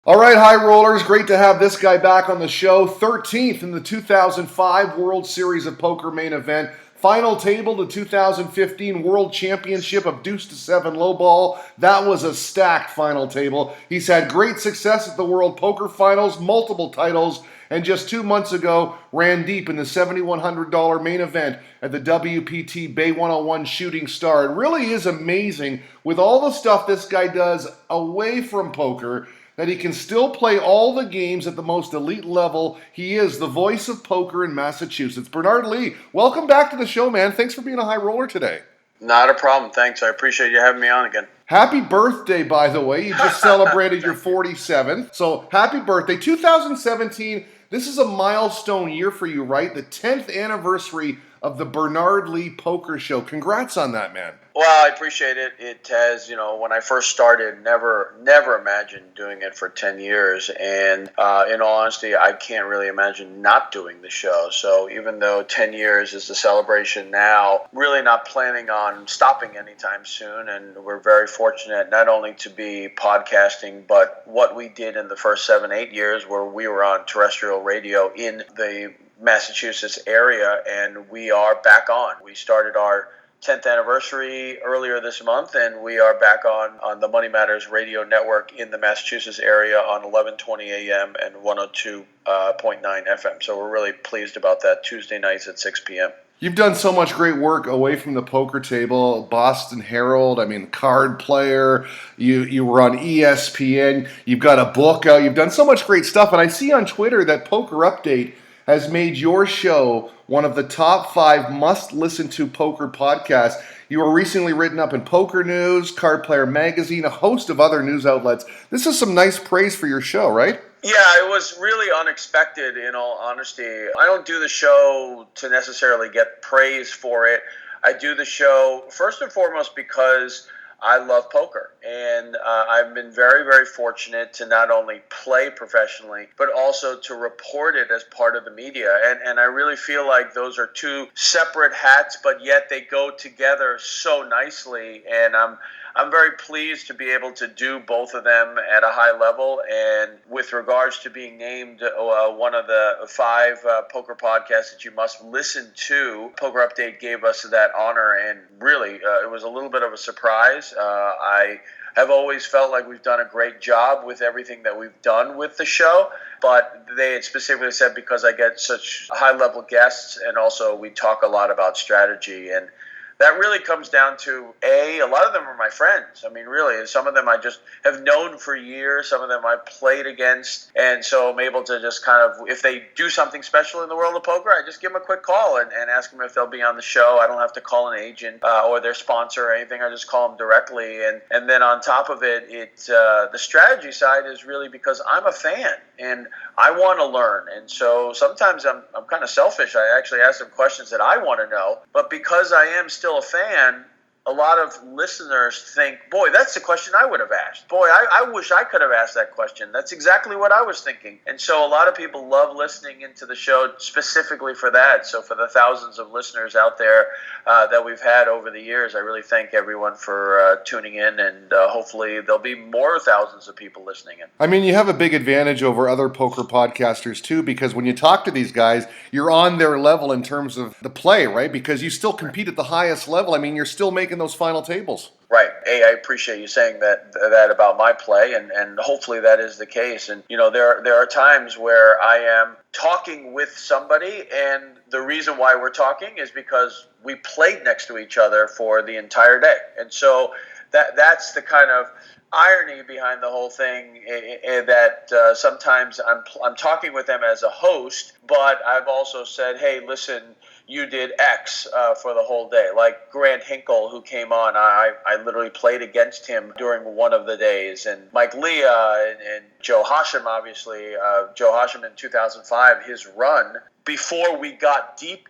All right, high rollers, great to have this guy back on the show. 13th in the 2005 World Series of Poker main event. Final table, the 2015 World Championship of Deuce to 7 lowball. That was a stacked final table. He's had great success at the World Poker Finals, multiple titles, and just 2 months ago ran deep in the $7,100 main event at the WPT Bay 101 Shooting Star. It really is amazing with all the stuff this guy does away from poker that he can still play all the games at the most elite level. He is the voice of poker in Massachusetts. Bernard Lee, welcome back to the show, man. Thanks for being a high roller today. Not a problem. Thanks. I appreciate you having me on again. Happy birthday, by the way. You just celebrated your 47th. So happy birthday. 2017, this is a milestone year for you, right? The 10th anniversary of the Bernard Lee Poker Show. Congrats on that, man. Well, I appreciate it. It has, when I first started, never imagined doing it for 10 years. And in all honesty, I can't really imagine not doing the show. So even though 10 years is the celebration now, really not planning on stopping anytime soon. And we're very fortunate not only to be podcasting, but what we did in the first 7-8 years where we were on terrestrial radio in the Massachusetts area, and we are back on. We started our 10th anniversary earlier this month, and we are back on the Money Matters radio network in the Massachusetts area on 11:20 a.m. and 102.9 FM. So we're really pleased about that. Tuesday nights at 6 p.m. You've done so much great work away from the poker table. Boston Herald, Card Player. You were on ESPN. You've got a book out. You've done so much great stuff. And I see on Twitter that Poker Update has made your show one of the top 5 must-listen-to poker podcasts. You were recently written up in Poker News, Card Player Magazine, a host of other news outlets. This is some nice praise for your show, right? Yeah, it was really unexpected, in all honesty. I don't do the show to necessarily get praise for it. I do the show first and foremost because I love poker, and I've been very, very fortunate to not only play professionally, but also to report it as part of the media. And I really feel like those are two separate hats, but yet they go together so nicely. And I'm very pleased to be able to do both of them at a high level. And with regards to being named one of the 5 poker podcasts that you must listen to, Poker Update gave us that honor, and really, it was a little bit of a surprise. I have always felt like we've done a great job with everything that we've done with the show, but they had specifically said because I get such high-level guests, and also we talk a lot about strategy, and that really comes down to, a lot of them are my friends. Really, some of them I just have known for years. Some of them I've played against. And so I'm able to just kind of, if they do something special in the world of poker, I just give them a quick call and ask them if they'll be on the show. I don't have to call an agent or their sponsor or anything. I just call them directly. And then on top of it, the strategy side is really because I'm a fan and I want to learn. And so sometimes I'm kind of selfish. I actually ask them questions that I want to know. But because I am still a fan, a lot of listeners think, boy, that's the question I would have asked. Boy, I wish I could have asked that question. That's exactly what I was thinking. And so a lot of people love listening into the show specifically for that. So for the thousands of listeners out there that we've had over the years, I really thank everyone for tuning in, and hopefully there'll be more thousands of people listening in. You have a big advantage over other poker podcasters too, because when you talk to these guys, you're on their level in terms of the play, right? Because you still compete at the highest level. You're still making those final tables. Right. I appreciate you saying that about my play, and hopefully that is the case. And, there are times where I am talking with somebody, and the reason why we're talking is because we played next to each other for the entire day. And so that's the kind of irony behind the whole thing, that sometimes I'm talking with them as a host, but I've also said, hey, listen, you did X for the whole day. Like Grant Hinkle, who came on, I literally played against him during one of the days. And Mike Leah and Joe Hashem, obviously. Joe Hashem in 2005, his run, before we got deep,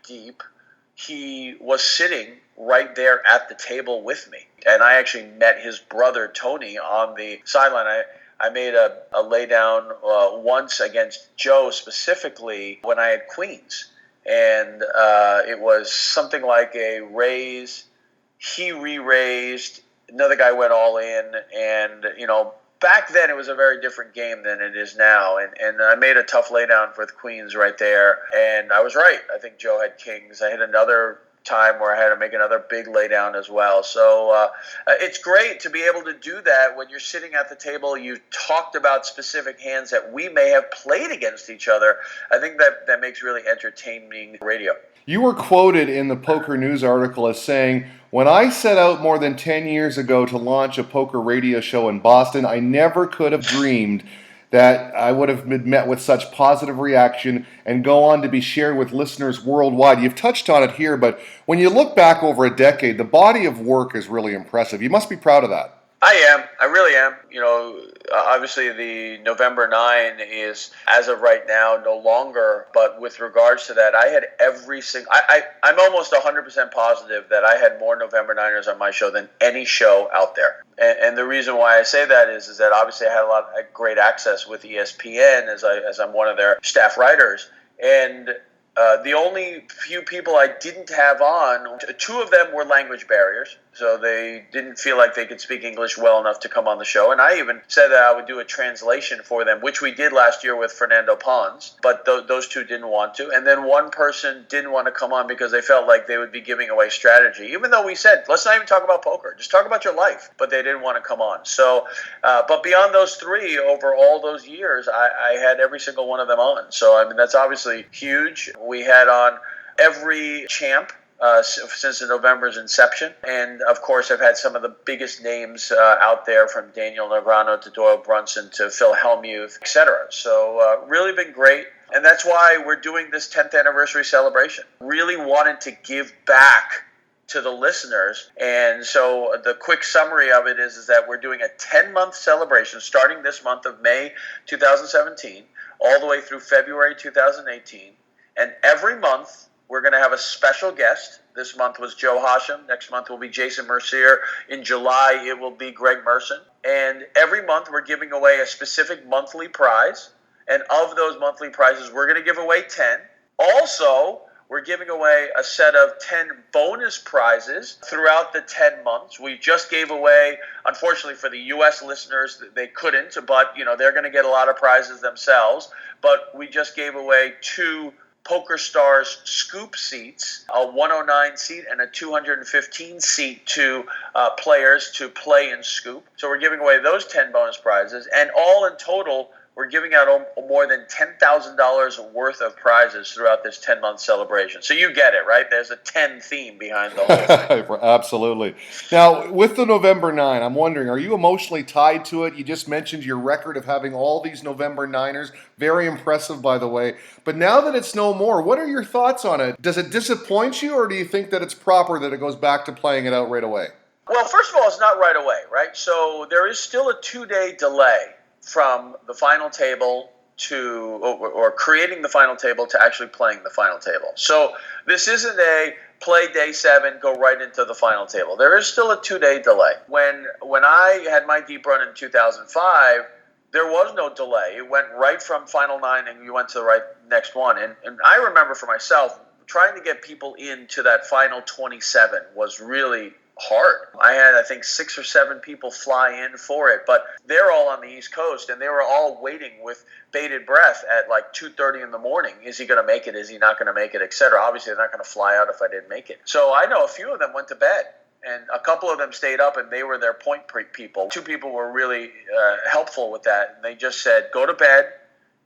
he was sitting right there at the table with me. And I actually met his brother, Tony, on the sideline. I made a laydown once against Joe specifically when I had queens. And it was something like a raise. He re-raised. Another guy went all in. And, back then it was a very different game than it is now, and I made a tough laydown with Queens right there, and I was right. I think Joe had Kings. I had another time where I had to make another big laydown as well. So it's great to be able to do that when you're sitting at the table. You talked about specific hands that we may have played against each other. I think that makes really entertaining radio. You were quoted in the Poker News article as saying, "When I set out more than 10 years ago to launch a poker radio show in Boston, I never could have dreamed that I would have been met with such positive reaction and go on to be shared with listeners worldwide." You've touched on it here, but when you look back over a decade, the body of work is really impressive. You must be proud of that. I am. I really am. Obviously the November 9 is, as of right now, no longer. But with regards to that, I had every single... I'm almost 100% positive that I had more November 9ers on my show than any show out there. And the reason why I say that is that obviously I had a lot of great access with ESPN as I'm one of their staff writers. And the only few people I didn't have on, two of them were language barriers, so they didn't feel like they could speak English well enough to come on the show. And I even said that I would do a translation for them, which we did last year with Fernando Pons, but those two didn't want to. And then one person didn't want to come on because they felt like they would be giving away strategy, even though we said, let's not even talk about poker, just talk about your life. But they didn't want to come on. So, but beyond those three, over all those years, I had every single one of them on. So, I mean, that's obviously huge. We had on every champ since the November's inception. And, of course, I've had some of the biggest names out there, from Daniel Negreanu to Doyle Brunson to Phil Hellmuth, etc. So really been great. And that's why we're doing this 10th anniversary celebration. Really wanted to give back to the listeners. And so the quick summary of it is that we're doing a 10-month celebration starting this month of May 2017 all the way through February 2018. And every month, we're going to have a special guest. This month was Joe Hashem. Next month will be Jason Mercier. In July, it will be Greg Merson. And every month, we're giving away a specific monthly prize. And of those monthly prizes, we're going to give away 10. Also, we're giving away a set of 10 bonus prizes throughout the 10 months. We just gave away, unfortunately for the U.S. listeners, they couldn't, but they're going to get a lot of prizes themselves. But we just gave away 2 Poker Stars scoop seats, a 109 seat and a 215 seat to players to play in scoop. So we're giving away those 10 bonus prizes, and all in total, we're giving out more than $10,000 worth of prizes throughout this 10-month celebration. So you get it, right? There's a 10 theme behind the whole thing. Absolutely. Now, with the November 9, I'm wondering, are you emotionally tied to it? You just mentioned your record of having all these November 9ers. Very impressive, by the way. But now that it's no more, what are your thoughts on it? Does it disappoint you, or do you think that it's proper that it goes back to playing it out right away? Well, first of all, it's not right away, right? So there is still a 2-day delay from the final table to, or creating the final table to actually playing the final table. So this isn't a play day 7, go right into the final table. There is still a 2-day delay. When I had my deep run in 2005, there was no delay. It went right from final 9 and you went to the right next one. And I remember for myself, trying to get people into that final 27 was really hard. I had, I think, 6 or 7 people fly in for it, but they're all on the East Coast, and they were all waiting with bated breath at like 2:30 in the morning. Is he going to make it? Is he not going to make it? Etc. Obviously, they're not going to fly out if I didn't make it. So I know a few of them went to bed, and a couple of them stayed up, and they were their point people. 2 people were really helpful with that, and they just said, go to bed,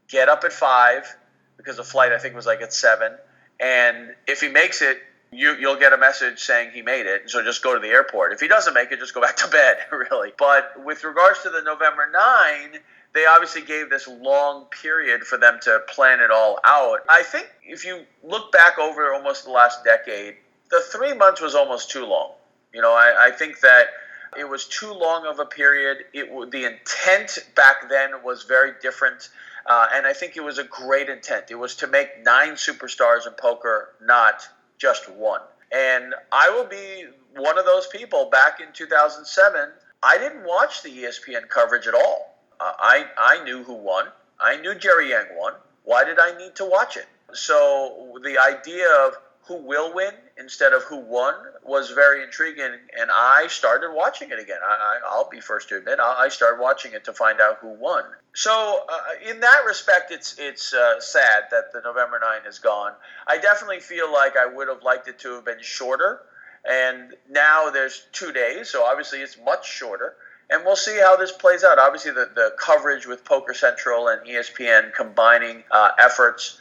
get up at 5, because the flight, I think, was like at 7, and if he makes it, you'll get a message saying he made it, so just go to the airport. If he doesn't make it, just go back to bed, really. But with regards to the November 9, they obviously gave this long period for them to plan it all out. I think if you look back over almost the last decade, the 3 months was almost too long. I think that it was too long of a period. The intent back then was very different, and I think it was a great intent. It was to make 9 superstars in poker, not just 1. And I will be one of those people. Back in 2007, I didn't watch the ESPN coverage at all. I knew who won. I knew Jerry Yang won. Why did I need to watch it? So the idea of who will win instead of who won was very intriguing, and I started watching it again. I'll be first to admit, I started watching it to find out who won. So in that respect, it's sad that the November 9 is gone. I definitely feel like I would have liked it to have been shorter, and now there's 2 days, so obviously it's much shorter. And we'll see how this plays out. Obviously, the coverage with Poker Central and ESPN combining efforts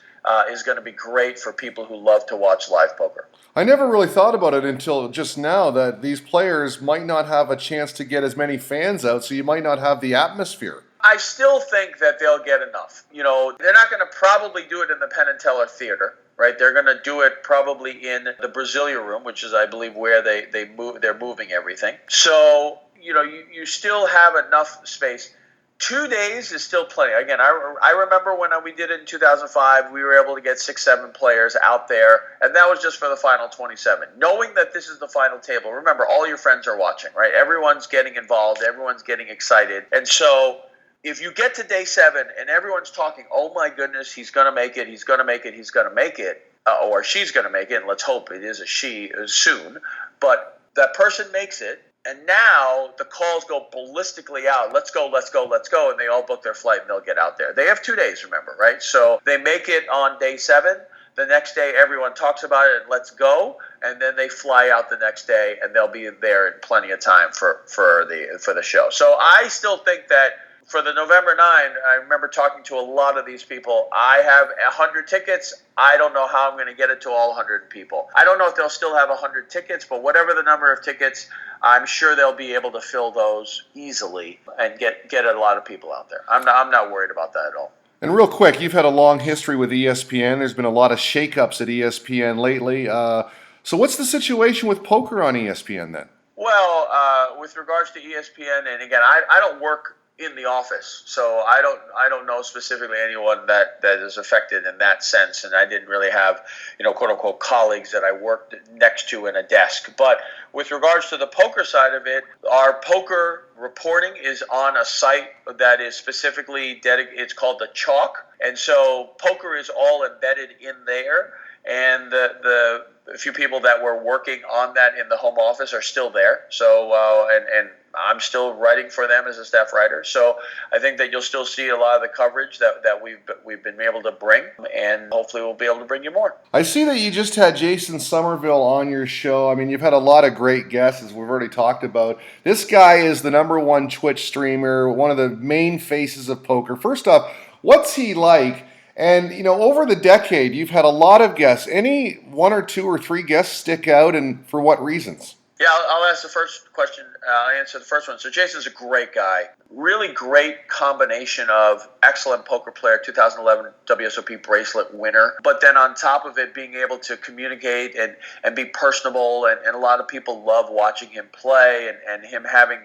is going to be great for people who love to watch live poker. I never really thought about it until just now that these players might not have a chance to get as many fans out, so you might not have the atmosphere. I still think that they'll get enough. You know, they're not going to probably do it in the Penn and Teller Theater, right? They're going to do it probably in the Brasilia Room, which is, I believe, where they're moving everything. So, you know, you still have enough space. 2 days is still plenty. Again, I remember when we did it in 2005, we were able to get 6-7 players out there, and that was just for the final 27. Knowing that this is the final table, remember, all your friends are watching, right? Everyone's getting involved, everyone's getting excited. And so if you get to day 7 and everyone's talking, oh my goodness, he's going to make it, he's going to make it, he's going to make it, or she's going to make it, and let's hope it is a she soon, but that person makes it, and now the calls go ballistically out. Let's go, let's go, let's go. And they all book their flight and they'll get out there. They have 2 days, remember, right? So they make it on day 7. The next day, everyone talks about it and let's go. And then they fly out the next day and they'll be there in plenty of time for the show. So I still think that for the November 9, I remember talking to a lot of these people. I have 100 tickets. I don't know how I'm going to get it to all 100 people. I don't know if they'll still have 100 tickets, but whatever the number of tickets, I'm sure they'll be able to fill those easily and get a lot of people out there. I'm not worried about that at all. And real quick, you've had a long history with ESPN. There's been a lot of shakeups at ESPN lately. So what's the situation with poker on ESPN then? Well, with regards to ESPN, and again, I don't work in the office, so I don't know specifically anyone that is affected in that sense, and I didn't really have, you know, quote unquote colleagues that I worked next to in a desk. But with regards to the poker side of it, our poker reporting is on a site that is specifically dedicated. It's called the Chalk, and so poker is all embedded in there. And the few people that were working on that in the home office are still there. So and I'm still writing for them as a staff writer. So I think that you'll still see a lot of the coverage that we've been able to bring, and hopefully we'll be able to bring you more. I see that you just had Jason Somerville on your show. I mean, you've had a lot of great guests, as we've already talked about. This guy is the #1 Twitch streamer, one of the main faces of poker. First off, what's he like? And, you know, over the decade, you've had a lot of guests. Any 1 or 2 or 3 guests stick out, and for what reasons? Yeah, I'll ask the first question. I'll answer the first one. So Jason's a great guy. Really great combination of excellent poker player, 2011 WSOP bracelet winner. But then on top of it, being able to communicate and be personable. And a lot of people love watching him play and him having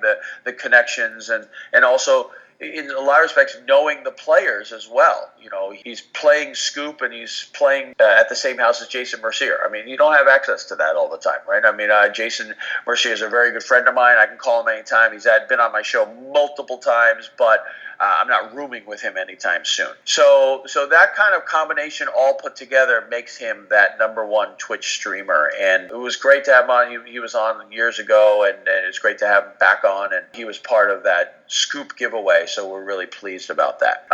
the connections and also, in a lot of respects, knowing the players as well. You know, he's playing Scoop and he's playing at the same house as Jason Mercier. I mean, you don't have access to that all the time, right? I mean, Jason Mercier is a very good friend of mine. I can call him anytime. He's been on my show multiple times, but I'm not rooming with him anytime soon. So that kind of combination all put together makes him that #1 Twitch streamer. And it was great to have him on. He was on years ago, and it's great to have him back on. And he was part of that Scoop giveaway, so we're really pleased about that.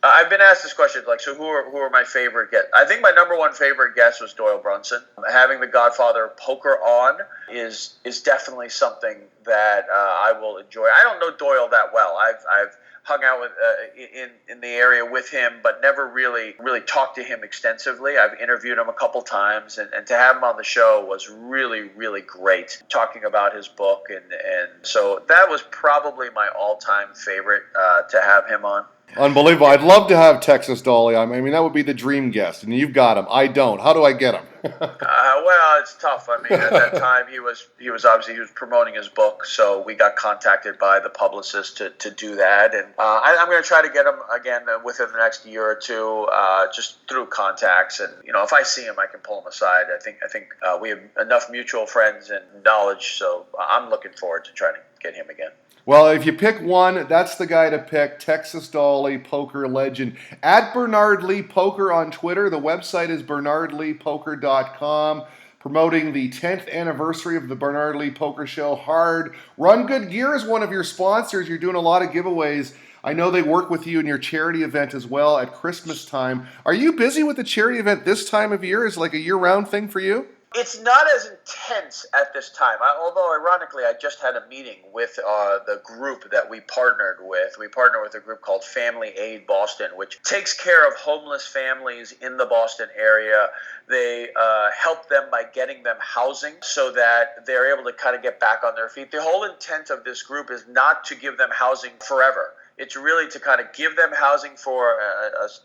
I've been asked this question, like, so who are my favorite guests? I think my #1 favorite guest was Doyle Brunson. Having the Godfather of Poker on is definitely something that I will enjoy. I don't know Doyle that well. I've hung out with in the area with him, but never really talked to him extensively. I've interviewed him a couple times, and to have him on the show was really, really great, talking about his book. And so that was probably my all-time favorite to have him on. Unbelievable. I'd love to have Texas Dolly. I mean, that would be the dream guest, and you've got him. I don't. How do I get him? Well, it's tough. I mean, at that time, he was promoting his book, so we got contacted by the publicist to do that, and I'm going to try to get him again within the next year or two, just through contacts, and you know, if I see him, I can pull him aside. I think we have enough mutual friends and knowledge, so I'm looking forward to trying to get him again. Well, if you pick one, that's the guy to pick. Texas Dolly, poker legend. At Bernard Lee Poker on Twitter. The website is bernardleepoker.com. promoting the 10th anniversary of the Bernard Lee Poker Show. Hard Run Good Gear is one of your sponsors. You're doing a lot of giveaways. I know they work with you in your charity event as well at Christmas time. Are you busy with the charity event this time of year? Is it like a year-round thing for you? It's not as intense at this time, although ironically I just had a meeting with the group that we partnered with. We partnered with a group called Family Aid Boston, which takes care of homeless families in the Boston area. They help them by getting them housing so that they're able to kind of get back on their feet. The whole intent of this group is not to give them housing forever. It's really to kind of give them housing for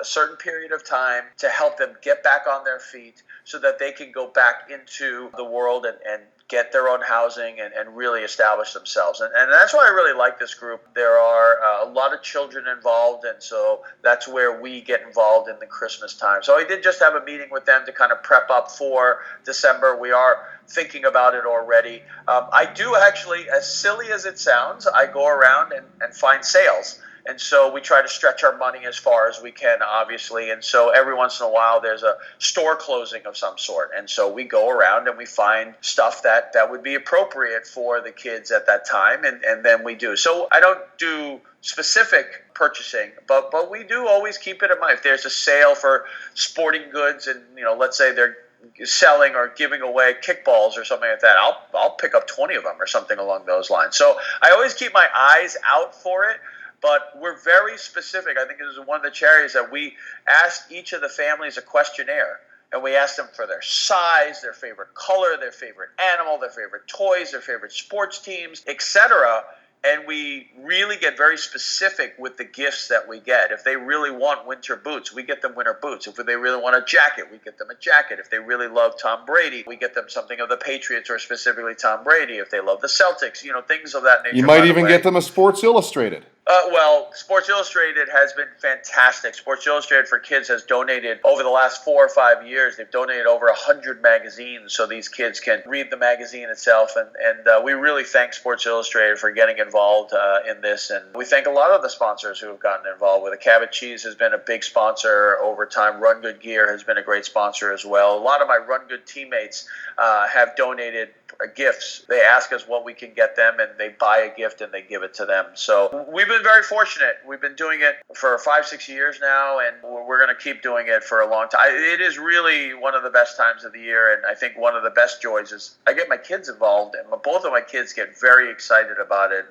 a certain period of time to help them get back on their feet so that they can go back into the world and get their own housing and really establish themselves. And that's why I really like this group. There are a lot of children involved, and so that's where we get involved in the Christmas time. So I did just have a meeting with them to kind of prep up for December. We are thinking about it already. I do actually, as silly as it sounds, I go around and find sales. And so we try to stretch our money as far as we can, obviously. And so every once in a while, there's a store closing of some sort. And so we go around and we find stuff that would be appropriate for the kids at that time. And then we do. So I don't do specific purchasing, but we do always keep it in mind. If there's a sale for sporting goods and, let's say they're selling or giving away kickballs or something like that, I'll pick up 20 of them or something along those lines. So I always keep my eyes out for it. But we're very specific. I think it was one of the charities that we asked each of the families a questionnaire. And we asked them for their size, their favorite color, their favorite animal, their favorite toys, their favorite sports teams, etc. And we really get very specific with the gifts that we get. If they really want winter boots, we get them winter boots. If they really want a jacket, we get them a jacket. If they really love Tom Brady, we get them something of the Patriots or specifically Tom Brady. If they love the Celtics, things of that nature. You might even get them a Sports Illustrated. Well, Sports Illustrated has been fantastic. Sports Illustrated for Kids has donated over the last 4 or 5 years. They've donated over 100 magazines so these kids can read the magazine itself. And we really thank Sports Illustrated for getting involved in this. And we thank a lot of the sponsors who have gotten involved with it. Cabot Cheese has been a big sponsor over time. Run Good Gear has been a great sponsor as well. A lot of my Run Good teammates have donated gifts. They ask us what we can get them, and they buy a gift and they give it to them. So we've been very fortunate. We've been doing it for 5-6 years now, and we're going to keep doing it for a long time. It is really one of the best times of the year, and I think one of the best joys is I get my kids involved, and both of my kids get very excited about it.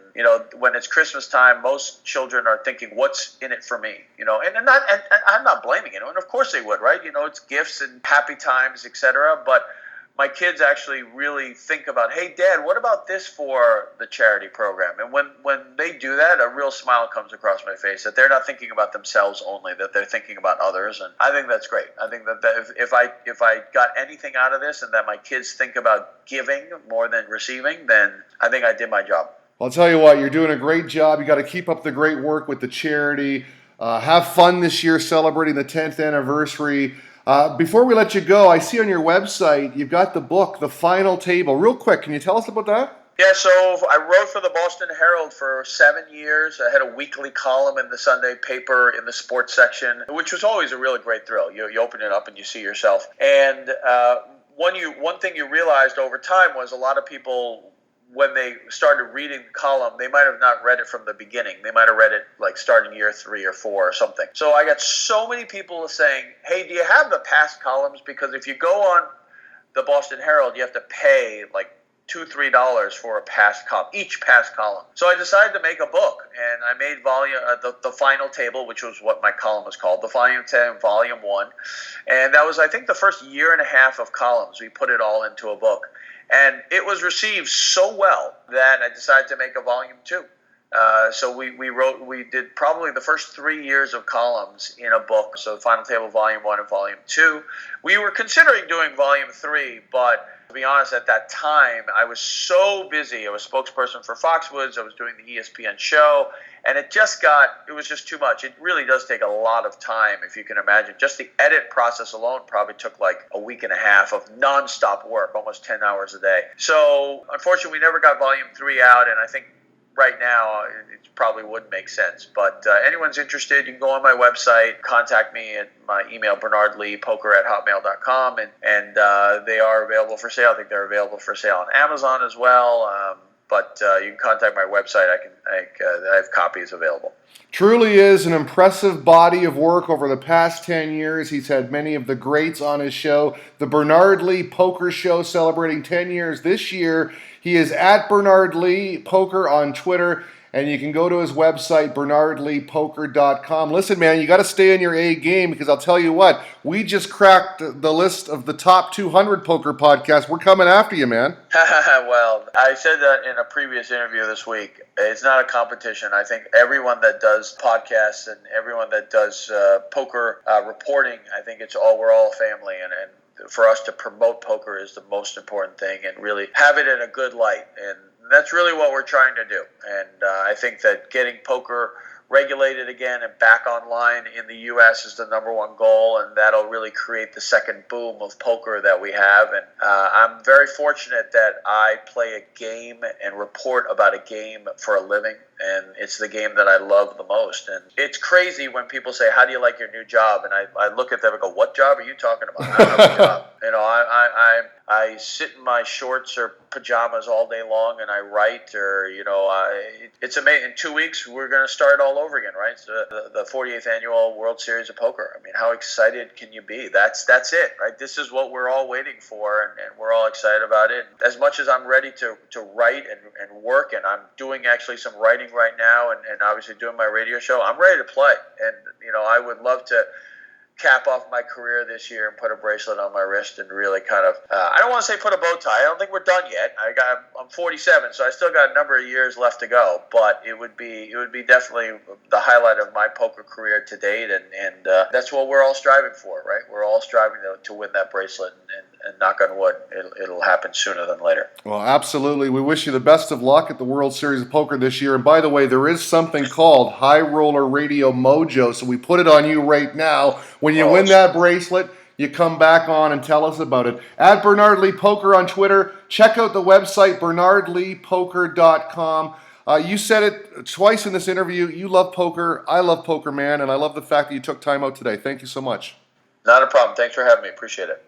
When it's Christmas time, most children are thinking, what's in it for me? And I'm not blaming it. And of course they would, right? It's gifts and happy times, etc. But my kids actually really think about, hey, Dad, what about this for the charity program? And when they do that, a real smile comes across my face, that they're not thinking about themselves only, that they're thinking about others. And I think that's great. I think that if I got anything out of this and that my kids think about giving more than receiving, then I think I did my job. Well, I'll tell you what, you're doing a great job. You got to keep up the great work with the charity. Have fun this year celebrating the 10th anniversary. Before we let you go, I see on your website you've got the book, The Final Table. Real quick, can you tell us about that? Yeah, so I wrote for the Boston Herald for 7 years. I had a weekly column in the Sunday paper in the sports section, which was always a really great thrill. You open it up and you see yourself. And one thing you realized over time was a lot of people, when they started reading the column, they might have not read it from the beginning. They might have read it like starting year 3 or 4 or something. So I got so many people saying, hey, do you have the past columns? Because if you go on the Boston Herald, you have to pay like $2-3 for a past column, each past column. So I decided to make a book, and I made the Final Table, which was what my column was called, the Volume 10, Volume 1. And that was, I think, the first year and a half of columns. We put it all into a book. And it was received so well that I decided to make a volume 2. So we did probably the first 3 years of columns in a book. So Final Table Volume 1 and Volume 2. We were considering doing Volume 3, but to be honest, at that time, I was so busy. I was spokesperson for Foxwoods. I was doing the ESPN show. And it was just too much. It really does take a lot of time, if you can imagine. Just the edit process alone probably took like a week and a half of nonstop work, almost 10 hours a day. So unfortunately, we never got Volume 3 out, and I think right now, it probably wouldn't make sense. But anyone's interested, you can go on my website, contact me at my email, bernardleepoker@hotmail.com, and they are available for sale. I think they're available for sale on Amazon as well. But you can contact my website. I have copies available. Truly is an impressive body of work over the past 10 years. He's had many of the greats on his show. The Bernard Lee Poker Show celebrating 10 years this year. He is at Bernard Lee Poker on Twitter, and you can go to his website, bernardleepoker.com. Listen, man, you got to stay in your A game, because I'll tell you what, we just cracked the list of the top 200 poker podcasts. We're coming after you, man. Well, I said that in a previous interview this week. It's not a competition. I think everyone that does podcasts and everyone that does poker reporting, I think we're all family, and for us to promote poker is the most important thing, and really have it in a good light. And that's really what we're trying to do. And I think that getting poker regulated again and back online in the U.S. is the number one goal, and that'll really create the second boom of poker that we have. And I'm very fortunate that I play a game and report about a game for a living, and it's the game that I love the most. And it's crazy when people say, "How do you like your new job?" And I look at them and go, "What job are you talking about?" I don't have a job. I sit in my shorts or pajamas all day long and I write, or it's amazing. In 2 weeks we're going to start all over again, right? So the 48th annual World Series of Poker. I mean, how excited can you be? That's it, right? This is what we're all waiting for, and we're all excited about it. As much as I'm ready to write and work, and I'm doing actually some writing right now, and obviously doing my radio show, I'm ready to play. And I would love to cap off my career this year and put a bracelet on my wrist and really kind of I don't want to say put a bow tie. I don't think we're done yet. I'm 47, so I still got a number of years left to go, but it would be definitely the highlight of my poker career to date, and that's what we're all striving for, right? We're all striving to win that bracelet, and knock on wood, it'll happen sooner than later. Well, absolutely. We wish you the best of luck at the World Series of Poker this year. And by the way, there is something called High Roller Radio Mojo, so we put it on you right now. When you win that bracelet, you come back on and tell us about it. At Bernard Lee Poker on Twitter. Check out the website, bernardleepoker.com. You said it twice in this interview. You love poker. I love poker, man, and I love the fact that you took time out today. Thank you so much. Not a problem. Thanks for having me. Appreciate it.